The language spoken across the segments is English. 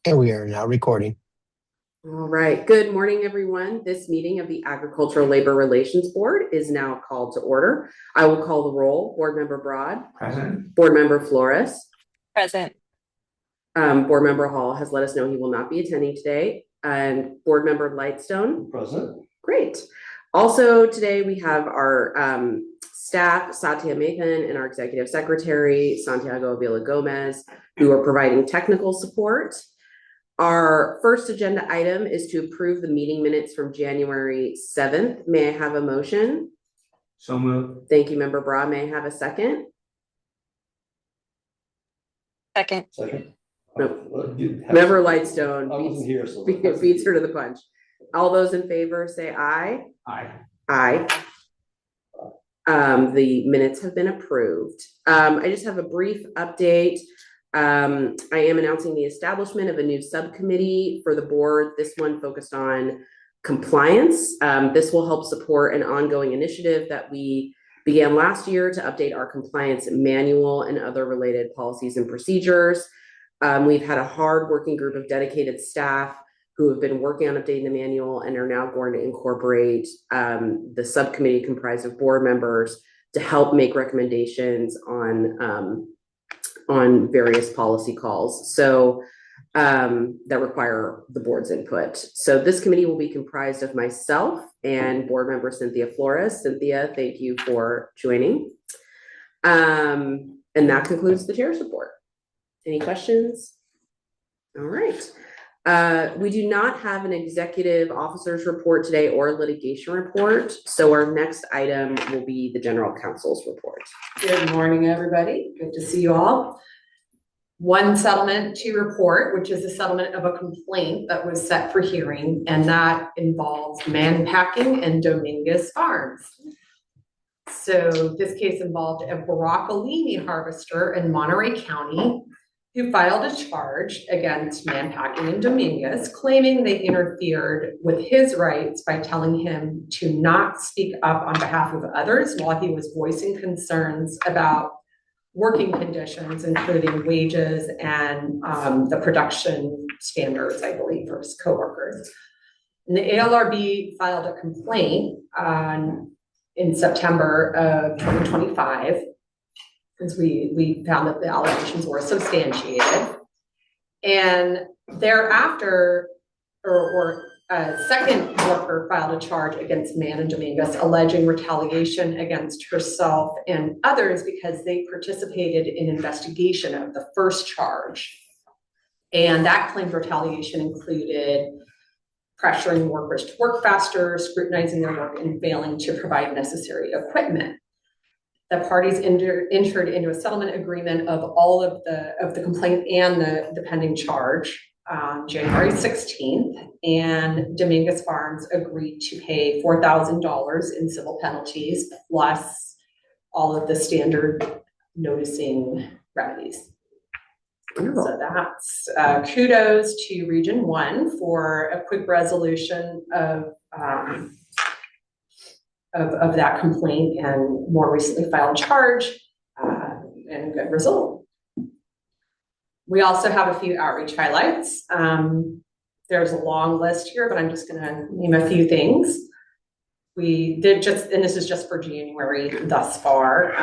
And we are now recording. All right. Good morning, everyone. This meeting of the Agricultural Labor Relations Board is now called to order. I will call the roll. Board Member Broad. Present. Board Member Flores. Present. Board Member Hall has let us know he will not be attending today. And Board Member Lightstone. Present. Great. Also today we have our staff, Satya Mathan, and our Executive Secretary, Santiago Avila Gomez, who are providing technical support. Our first agenda item is to approve the meeting minutes from January 7th. May I have a motion? So moved. Thank you, Member Bra. May I have a second? Second. Second. Member Lightstone I wasn't here, so. beats her to the punch. All those in favor say aye. Aye. Aye. The minutes have been approved. I just have a brief update. I am announcing the establishment of a new subcommittee for the board. This one focused on compliance. This will help support an ongoing initiative that we began last year to update our compliance manual and other related policies and procedures. We've had a hard working group of dedicated staff who have been working on updating the manual and are now going to incorporate the subcommittee comprised of board members to help make recommendations on various policy calls that require the board's input. So this committee will be comprised of myself and board member Cynthia Flores. Cynthia, thank you for joining. And that concludes the chair's report. Any questions? All right. We do not have an executive officer's report today or a litigation report. So our next item will be the general counsel's report. Good morning, everybody. Good to see you all. One settlement to report, which is a settlement of a complaint that was set for hearing, and that involves Man Packing and Dominguez Farms. So this case involved a broccolini harvester in Monterey County who filed a charge against Man Packing and Dominguez, claiming they interfered with his rights by telling him to not speak up on behalf of others while he was voicing concerns about working conditions, including wages and the production standards, I believe, for his coworkers. And the ALRB filed a complaint in September of 2025, because we found that the allegations were substantiated. And thereafter, a second worker filed a charge against Man and Dominguez, alleging retaliation against herself and others because they participated in investigation of the first charge. And that claimed retaliation included pressuring workers to work faster, scrutinizing their work, and failing to provide necessary equipment. The parties entered into a settlement agreement of all of the complaint and the pending charge on January 16th, and Dominguez Farms agreed to pay $4,000 in civil penalties plus all of the standard noticing remedies. So that's kudos to Region 1 for a quick resolution of that complaint and more recently filed charge and good result. We also have a few outreach highlights. There's a long list here, but I'm just gonna name a few things. We did and this is just for January thus far.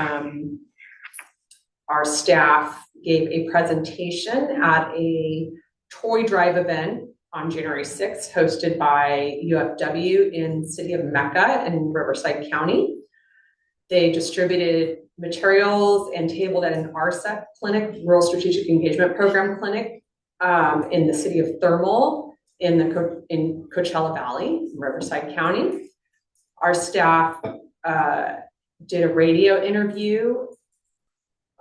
Our staff gave a presentation at a toy drive event on January 6th, hosted by UFW in City of Mecca in Riverside County. They distributed materials and tabled at an RSEP clinic, Rural Strategic Engagement Program clinic, in the city of Thermal in Coachella Valley, Riverside County. Our staff did a radio interview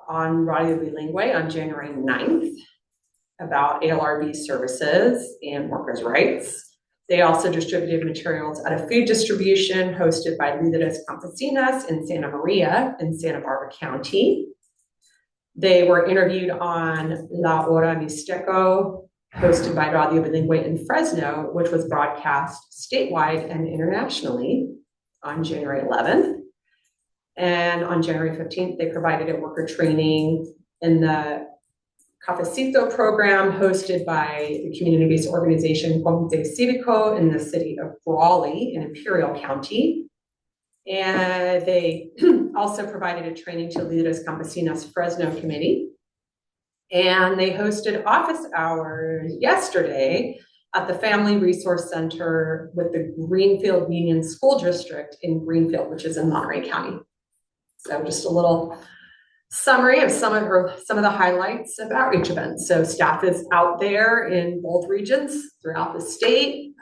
on Radio Bilingüe on January 9th about ALRB services and workers' rights. They also distributed materials at a food distribution hosted by Líderes Campesinas in Santa Maria in Santa Barbara County. They were interviewed on La Hora Mixteco, hosted by Radio Bilingüe in Fresno, which was broadcast statewide and internationally on January 11th. And on January 15th, they provided a worker training in the Cafecito program hosted by the community-based organization Comité Civico in the city of Brawley in Imperial County. And they also provided a training to Líderes Campesinas Fresno Committee. And they hosted office hours yesterday at the Family Resource Center with the Greenfield Union School District in Greenfield, which is in Monterey County. So just a little summary of some of the highlights of outreach events. So staff is out there in both regions throughout the state,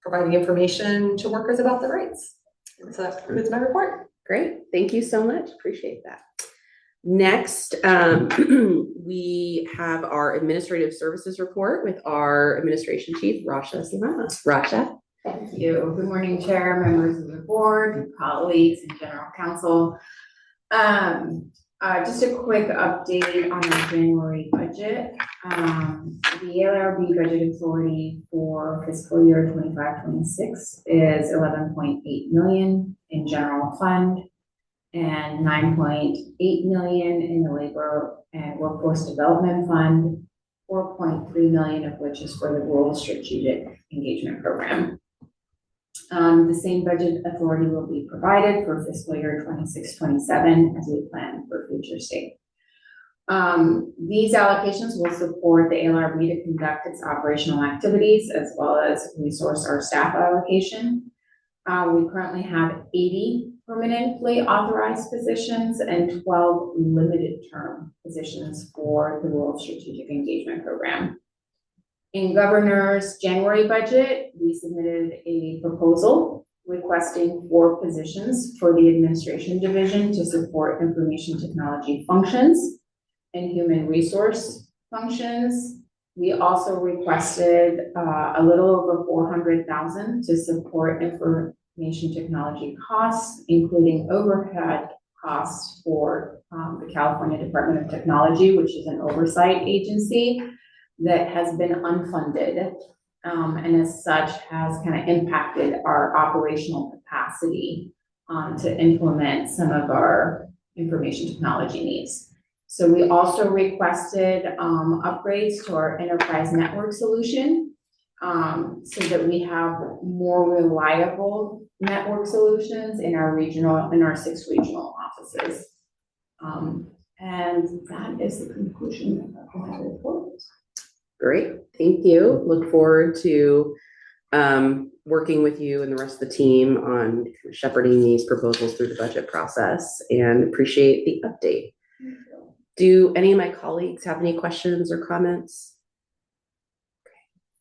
providing information to workers about their rights. And so that concludes my report. Great, thank you so much, appreciate that. Next, we have our administrative services report with our administration chief, Rasha Salama. Rasha? Thank you. Good morning, Chair, members of the board, colleagues, and general counsel. Just a quick update on our January budget. The ALRB budget authority for fiscal year 25-26 is 11.8 million in general fund and 9.8 million in the labor and workforce development fund, 4.3 million of which is for the rural strategic engagement program. The same budget authority will be provided for fiscal year 26-27 as we plan for future state. These allocations will support the ALRB to conduct its operational activities as well as resource our staff allocation. We currently have 80 permanently authorized positions and 12 limited term positions for the Rural Strategic Engagement Program. In Governor's January budget, we submitted a proposal requesting 4 positions for the administration division to support information technology functions and human resource functions. We also requested a little over 400,000 to support information technology costs, including overhead costs for the California Department of Technology, which is an oversight agency that has been unfunded, and as such has kind of impacted our operational capacity to implement some of our information technology needs. So we also requested upgrades to our enterprise network solution so that we have more reliable network solutions in our 6 regional offices. And that is the conclusion of my report. Great, thank you. Look forward to working with you and the rest of the team on shepherding these proposals through the budget process, and appreciate the update. Do any of my colleagues have any questions or comments? Okay.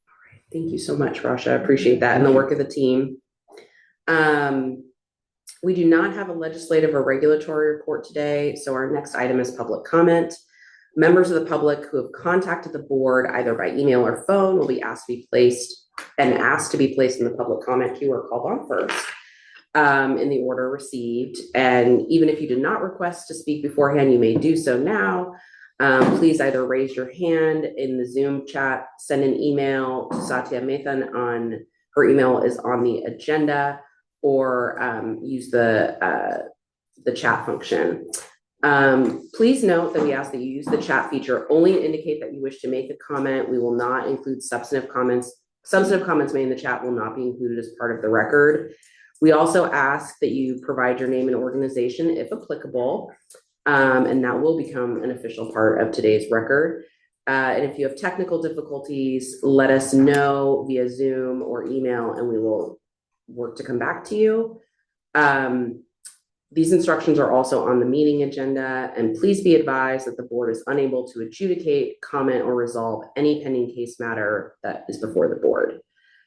All right. Thank you so much, Rasha. I appreciate that and the work of the team. We do not have a legislative or regulatory report today, so our next item is public comment. Members of the public who have contacted the board either by email or phone will be asked to be placed in the public comment queue or called on first in the order received. And even if you did not request to speak beforehand, you may do so now. Please either raise your hand in the Zoom chat, send an email to Satya Mathan her email is on the agenda, or use the chat function. Please note that we ask that you use the chat feature only to indicate that you wish to make a comment. We will not include substantive comments. Substantive comments made in the chat will not be included as part of the record. We also ask that you provide your name and organization if applicable, and that will become an official part of today's record. And if you have technical difficulties, let us know via Zoom or email, and we will work to come back to you. These instructions are also on the meeting agenda, and please be advised that the board is unable to adjudicate, comment, or resolve any pending case matter that is before the board.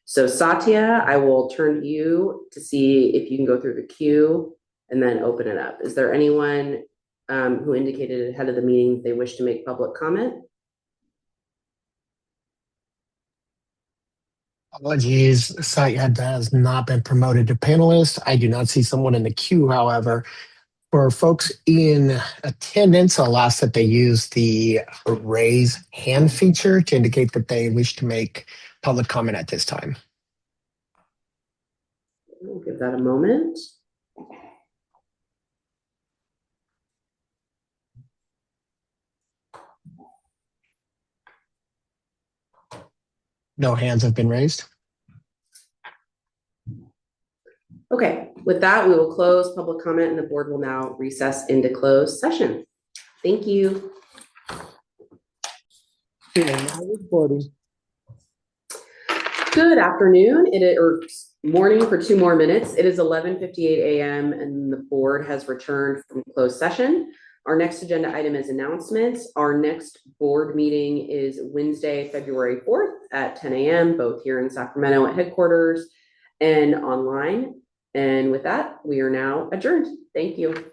So Satya, I will turn to you to see if you can go through the queue and then open it up. Is there anyone who indicated ahead of the meeting they wish to make public comment? Apologies, Satya has not been promoted to panelist. I do not see someone in the queue, however. For folks in attendance, I'll ask that they use the raise hand feature to indicate that they wish to make public comment at this time. We'll give that a moment. No hands have been raised. Okay, with that, we will close public comment and the board will now recess into closed session. Thank you. Good afternoon, or morning for 2 more minutes. It is 11:58 a.m. and the board has returned from closed session. Our next agenda item is announcements. Our next board meeting is Wednesday, February 4th at 10 a.m., both here in Sacramento at headquarters and online. And with that, we are now adjourned. Thank you.